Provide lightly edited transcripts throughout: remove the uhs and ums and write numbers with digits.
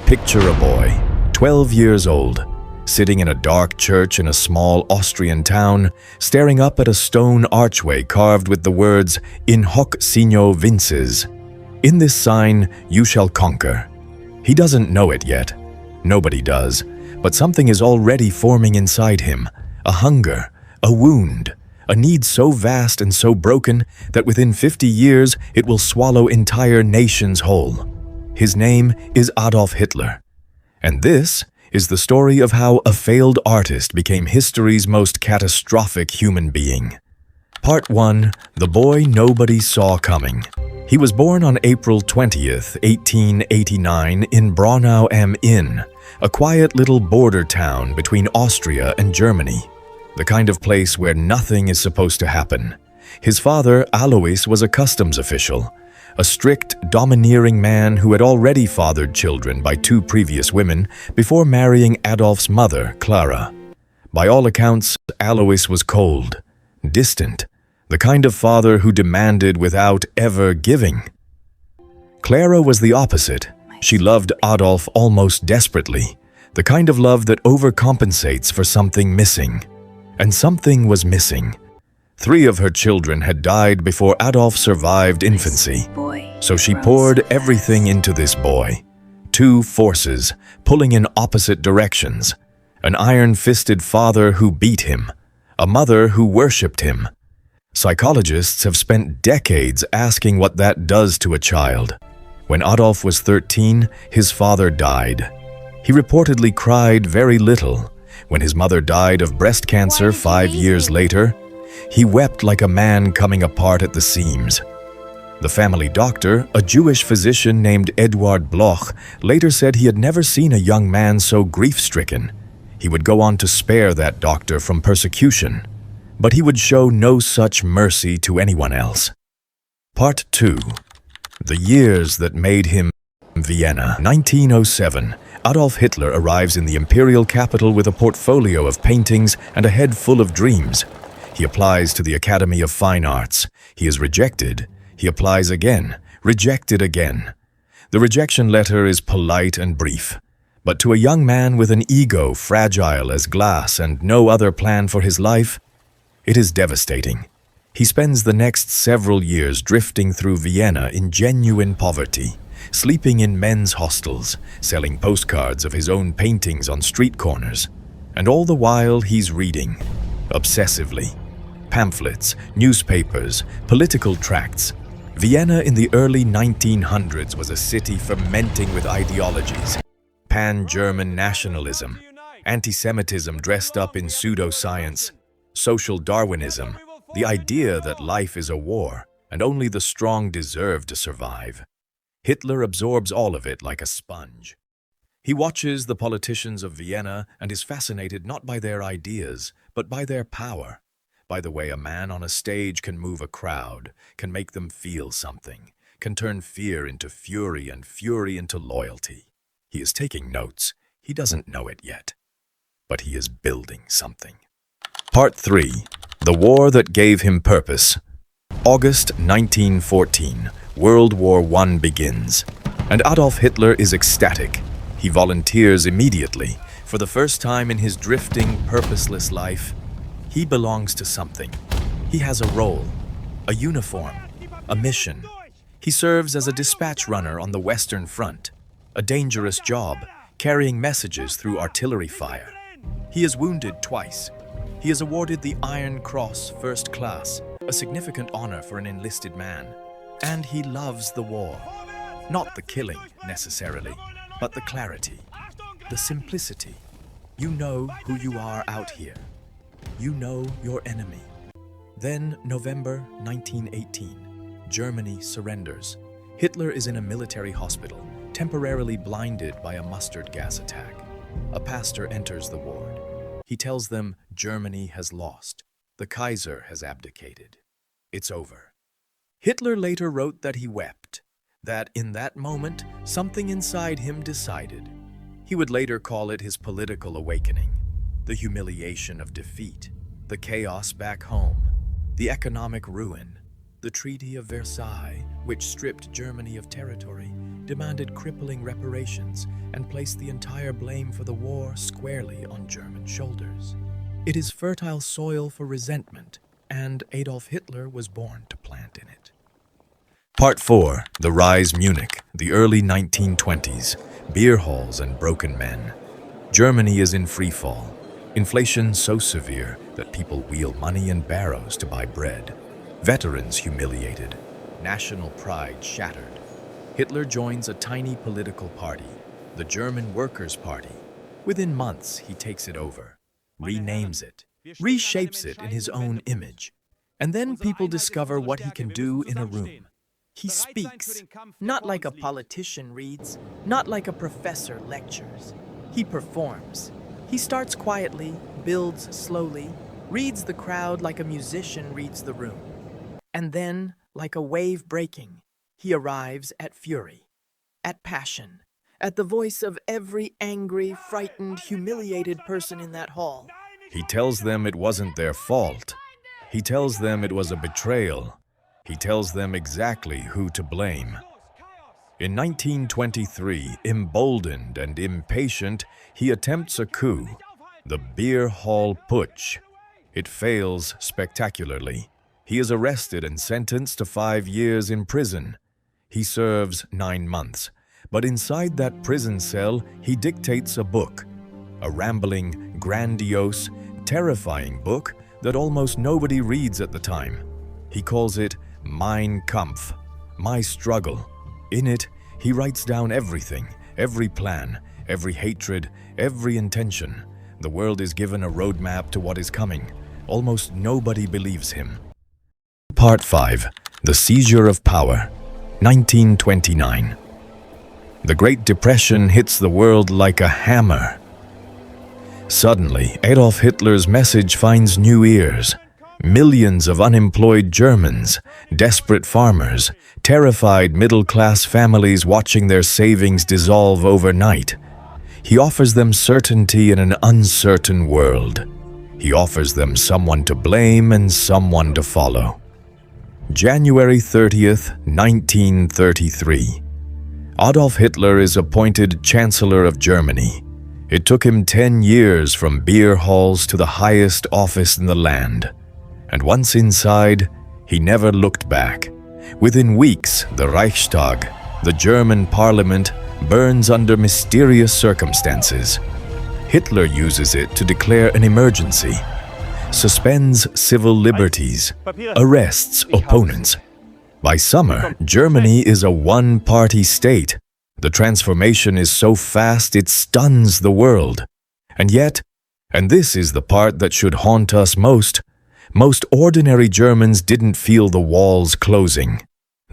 Picture a boy, 12 years old, sitting in a dark church in a small Austrian town, staring up at a stone archway carved with the words, "In hoc signo vinces." In this sign, you shall conquer. He doesn't know it yet. Nobody does. But something is already forming inside him. A hunger, a wound, a need so vast and so broken that within 50 years it will swallow entire nations whole. His name is Adolf Hitler. And this is the story of how a failed artist became history's most catastrophic human being. Part 1. The Boy Nobody Saw Coming. He was born on April 20th, 1889 in Braunau am Inn, a quiet little border town between Austria and Germany, the kind of place where nothing is supposed to happen. His father, Alois, was a customs official, a strict, domineering man who had already fathered children by 2 previous women before marrying Adolf's mother, Clara. By all accounts, Alois was cold, distant, the kind of father who demanded without ever giving. Clara was the opposite. She loved Adolf almost desperately, the kind of love that overcompensates for something missing. And something was missing. 3 of her children had died before Adolf survived infancy, so she poured everything into this boy. 2 forces, pulling in opposite directions. An iron-fisted father who beat him, a mother who worshipped him. Psychologists have spent decades asking what that does to a child. When Adolf was 13, his father died. He reportedly cried very little. When his mother died of breast cancer 5 years later, he wept like a man coming apart at the seams. The family doctor, a Jewish physician named Eduard Bloch, later said he had never seen a young man so grief-stricken. He would go on to spare that doctor from persecution, but he would show no such mercy to anyone else. Part 2. The years that made him Vienna. 1907. Adolf Hitler arrives in the imperial capital with a portfolio of paintings and a head full of dreams. He applies to the Academy of Fine Arts. He is rejected. He applies again, rejected again. The rejection letter is polite and brief. But to a young man with an ego fragile as glass and no other plan for his life, it is devastating. He spends the next several years drifting through Vienna in genuine poverty, sleeping in men's hostels, selling postcards of his own paintings on street corners. And all the while he's reading, obsessively. Pamphlets, newspapers, political tracts. Vienna in the early 1900s was a city fermenting with ideologies. Pan-German nationalism, anti-Semitism dressed up in pseudoscience, social Darwinism, the idea that life is a war and only the strong deserve to survive. Hitler absorbs all of it like a sponge. He watches the politicians of Vienna and is fascinated not by their ideas, but by their power, by the way a man on a stage can move a crowd, can make them feel something, can turn fear into fury and fury into loyalty. He is taking notes. He doesn't know it yet, but he is building something. Part 3. The War That Gave Him Purpose. August 1914. World War I begins, and Adolf Hitler is ecstatic. He volunteers immediately. For the first time in his drifting, purposeless life, he belongs to something. He has a role, a uniform, a mission. He serves as a dispatch runner on the Western Front, a dangerous job, carrying messages through artillery fire. He is wounded twice. He is awarded the Iron Cross First Class, a significant honor for an enlisted man. And he loves the war. Not the killing, necessarily, but the clarity, the simplicity. You know who you are out here. You know your enemy. Then, November 1918, Germany surrenders. Hitler is in a military hospital, temporarily blinded by a mustard gas attack. A pastor enters the ward. He tells them Germany has lost. The Kaiser has abdicated. It's over. Hitler later wrote that he wept, that in that moment, something inside him decided. He would later call it his political awakening, the humiliation of defeat, the chaos back home, the economic ruin, the Treaty of Versailles, which stripped Germany of territory, demanded crippling reparations and placed the entire blame for the war squarely on German shoulders. It is fertile soil for resentment, and Adolf Hitler was born to plant in it. Part 4. The Rise Munich, the early 1920s, beer halls and broken men. Germany is in freefall. Inflation so severe that people wheel money in barrows to buy bread. Veterans humiliated. National pride shattered. Hitler joins a tiny political party, the German Workers' Party. Within months, he takes it over, renames it, reshapes it in his own image. And then people discover what he can do in a room. He speaks, not like a politician reads, not like a professor lectures. He performs. He starts quietly, builds slowly, reads the crowd like a musician reads the room. And then, like a wave breaking, he arrives at fury, at passion, at the voice of every angry, frightened, humiliated person in that hall. He tells them it wasn't their fault. He tells them it was a betrayal. He tells them exactly who to blame. In 1923, emboldened and impatient, he attempts a coup, the beer hall putsch. It fails spectacularly. He is arrested and sentenced to 5 years in prison. He serves 9 months, but inside that prison cell, he dictates a book, a rambling, grandiose, terrifying book that almost nobody reads at the time. He calls it Mein Kampf, My Struggle. In it, he writes down everything, every plan, every hatred, every intention. The world is given a roadmap to what is coming. Almost nobody believes him. Part 5. The Seizure of Power, 1929. The Great Depression hits the world like a hammer. Suddenly, Adolf Hitler's message finds new ears. Millions of unemployed Germans, desperate farmers, terrified middle-class families watching their savings dissolve overnight. He offers them certainty in an uncertain world. He offers them someone to blame and someone to follow. January 30th, 1933. Adolf Hitler is appointed Chancellor of Germany. It took him 10 years from beer halls to the highest office in the land. And once inside, he never looked back. Within weeks, the Reichstag, the German parliament, burns under mysterious circumstances. Hitler uses it to declare an emergency, suspends civil liberties, arrests opponents. By summer, Germany is a one-party state. The transformation is so fast it stuns the world. And yet, and this is the part that should haunt us most ordinary Germans didn't feel the walls closing.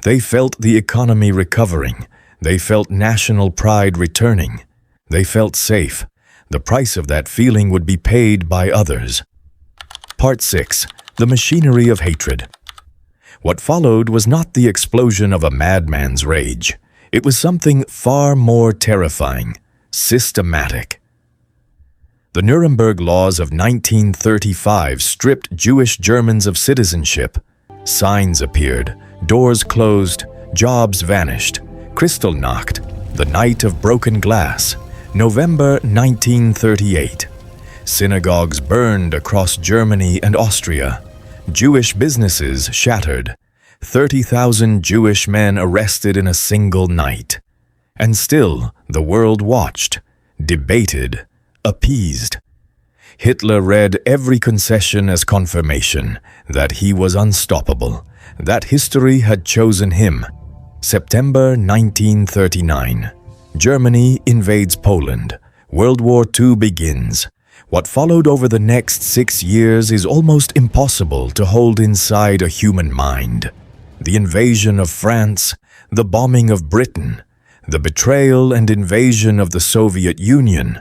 They felt the economy recovering. They felt national pride returning. They felt safe. The price of that feeling would be paid by others. Part 6. The Machinery of Hatred. What followed was not the explosion of a madman's rage. It was something far more terrifying, systematic. The Nuremberg laws of 1935 stripped Jewish Germans of citizenship. Signs appeared, doors closed, jobs vanished. Kristallnacht, the night of broken glass, November 1938. Synagogues burned across Germany and Austria. Jewish businesses shattered. 30,000 Jewish men arrested in a single night. And still, the world watched, debated, appeased. Hitler read every concession as confirmation that he was unstoppable, that history had chosen him. September 1939. Germany invades Poland. World War II begins. What followed over the next 6 years is almost impossible to hold inside a human mind. The invasion of France, the bombing of Britain, the betrayal and invasion of the Soviet Union,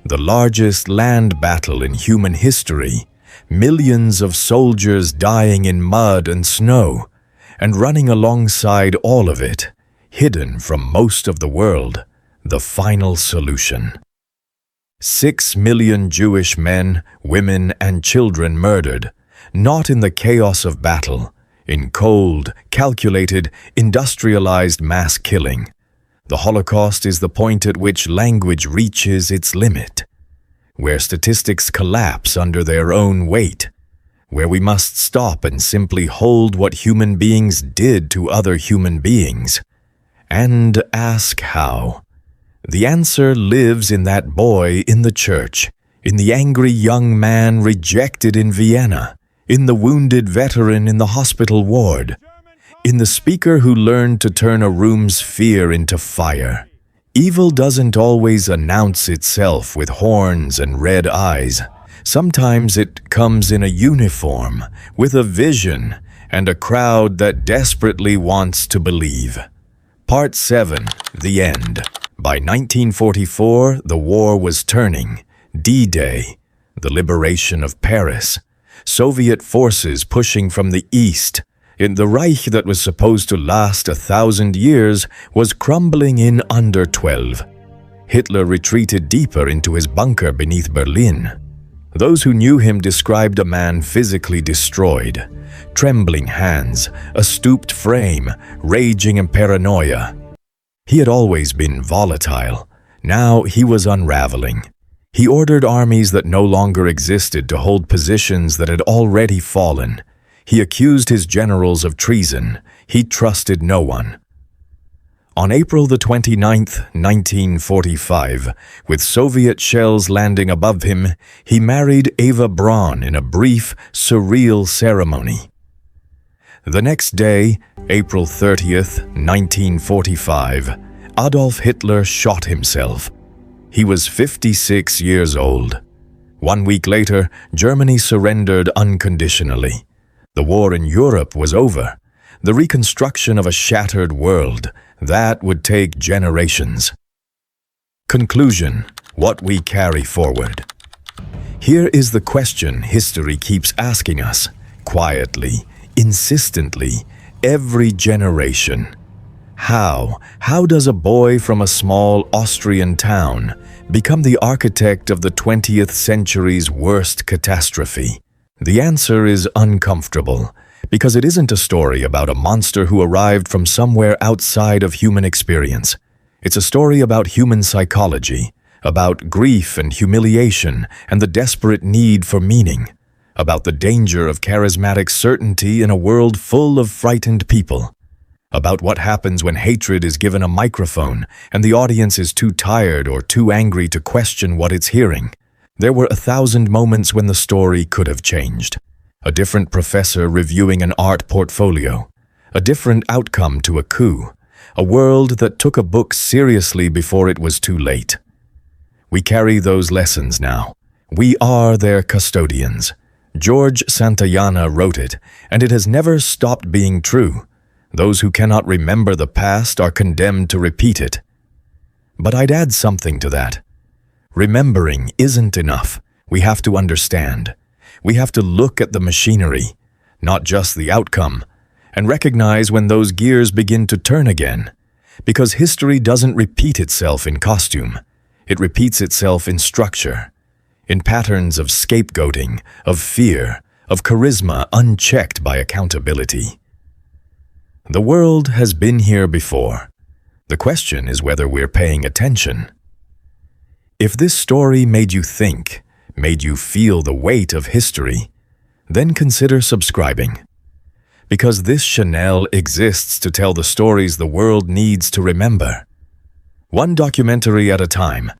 the largest land battle in human history, millions of soldiers dying in mud and snow, and running alongside all of it, hidden from most of the world, the final solution. 6 million Jewish men, women, and children murdered, not in the chaos of battle, in cold, calculated, industrialized mass killing. The Holocaust is the point at which language reaches its limit, where statistics collapse under their own weight, where we must stop and simply hold what human beings did to other human beings, and ask how. The answer lives in that boy in the church, in the angry young man rejected in Vienna, in the wounded veteran in the hospital ward, in the speaker who learned to turn a room's fear into fire. Evil doesn't always announce itself with horns and red eyes. Sometimes it comes in a uniform, with a vision, and a crowd that desperately wants to believe. Part 7. The End. By 1944, the war was turning. D-Day, the liberation of Paris, Soviet forces pushing from the east. In the Reich that was supposed to last 1,000 years was crumbling in under 12. Hitler retreated deeper into his bunker beneath Berlin. Those who knew him described a man physically destroyed, trembling hands, a stooped frame, raging in paranoia. He had always been volatile. Now he was unraveling. He ordered armies that no longer existed to hold positions that had already fallen. He accused his generals of treason. He trusted no one. On April the 29th, 1945, with Soviet shells landing above him, he married Eva Braun in a brief, surreal ceremony. The next day, April 30th, 1945, Adolf Hitler shot himself. He was 56 years old. 1 week later, Germany surrendered unconditionally. The war in Europe was over. The reconstruction of a shattered world, that would take generations. Conclusion: what we carry forward. Here is the question history keeps asking us, quietly, insistently, every generation. How does a boy from a small Austrian town become the architect of the 20th century's worst catastrophe? The answer is uncomfortable, because it isn't a story about a monster who arrived from somewhere outside of human experience. It's a story about human psychology, about grief and humiliation and the desperate need for meaning, about the danger of charismatic certainty in a world full of frightened people, about what happens when hatred is given a microphone and the audience is too tired or too angry to question what it's hearing. There were 1,000 moments when the story could have changed. A different professor reviewing an art portfolio, a different outcome to a coup, a world that took a book seriously before it was too late. We carry those lessons now. We are their custodians. George Santayana wrote it, and it has never stopped being true. Those who cannot remember the past are condemned to repeat it. But I'd add something to that. Remembering isn't enough. We have to understand. We have to look at the machinery, not just the outcome, and recognize when those gears begin to turn again. Because history doesn't repeat itself in costume. It repeats itself in structure, in patterns of scapegoating, of fear, of charisma unchecked by accountability. The world has been here before. The question is whether we're paying attention. If this story made you think, made you feel the weight of history, then consider subscribing. Because this channel exists to tell the stories the world needs to remember. One documentary at a time,